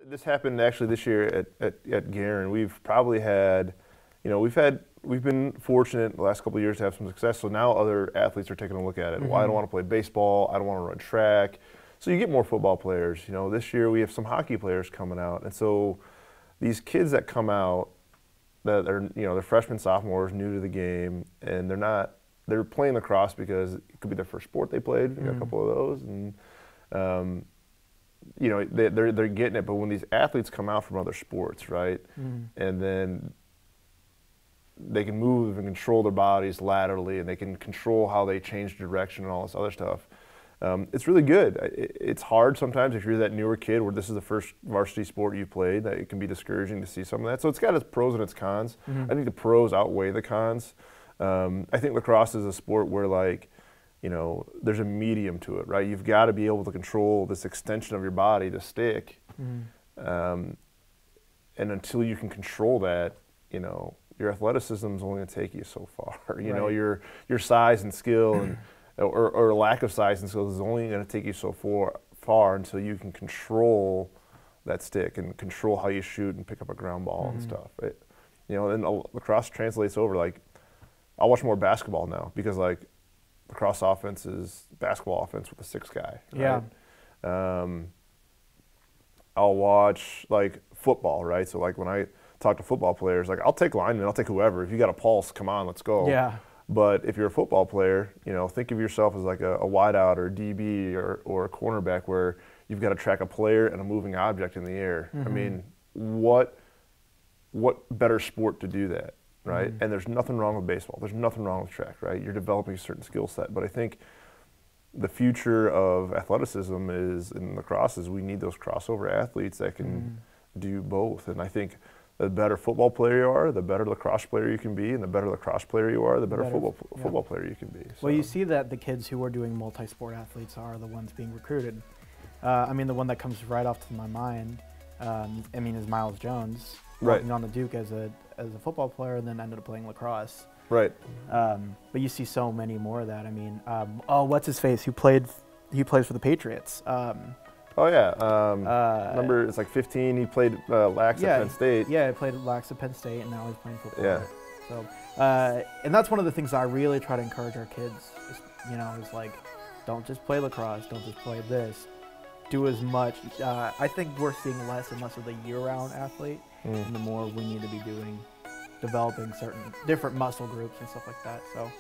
This happened actually this year at Guerin. We've probably had, we've been fortunate the last couple of years to have some success. So now other athletes are taking a look at it. Well, I don't want to play baseball. I don't want to run track. So you get more football players. This year we have some hockey players coming out, and so these kids that come out that are, they're freshmen, sophomores, new to the game, and they're playing lacrosse because it could be their first sport they played. We got a couple of those, and they're getting it. But when these athletes come out from other sports, right, and then they can move and control their bodies laterally, and they can control how they change direction and all this other stuff. It's really good. It's hard sometimes if you're that newer kid where this is the first varsity sport you played, that it can be discouraging to see some of that. So it's got its pros and its cons. I think the pros outweigh the cons. I think lacrosse is a sport where, there's a medium to it, right? You've got to be able to control this extension of your body to stick. And until you can control that, your athleticism is only going to take you so far. Your size and skill and or lack of size and skills is only going to take you so far until you can control that stick and control how you shoot and pick up a ground ball and stuff. And lacrosse translates over. I'll watch more basketball now because lacrosse offense is basketball offense with a sixth guy. Right? Yeah. I'll watch football, right? So when I talk to football players, I'll take linemen, I'll take whoever. If you got a pulse, come on, let's go. Yeah. But if you're a football player, think of yourself as a wideout or DB or a cornerback where you've got to track a player and a moving object in the air. I mean, what better sport to do that, right? And there's nothing wrong with baseball. There's nothing wrong with track, right? You're developing a certain skill set. But I think the future of athleticism in lacrosse is we need those crossover athletes that can do both. And I think the better football player you are, the better lacrosse player you can be, and the better lacrosse player you are, the better football player you can be. So. Well, you see that the kids who are doing multi-sport athletes are the ones being recruited. The one that comes right off to my mind, is Miles Jones, working on the Duke as a football player, and then ended up playing lacrosse. Right. But you see so many more of that. What's his face? He plays for the Patriots. Oh yeah, remember it's 15. He played Lax at Penn State. Yeah, he played Lax at Penn State, and now he's playing football. Yeah. So, and that's one of the things that I really try to encourage our kids. Is don't just play lacrosse, don't just play this. Do as much. I think we're seeing less and less of the year-round athlete, and the more we need to be developing certain different muscle groups and stuff like that. So.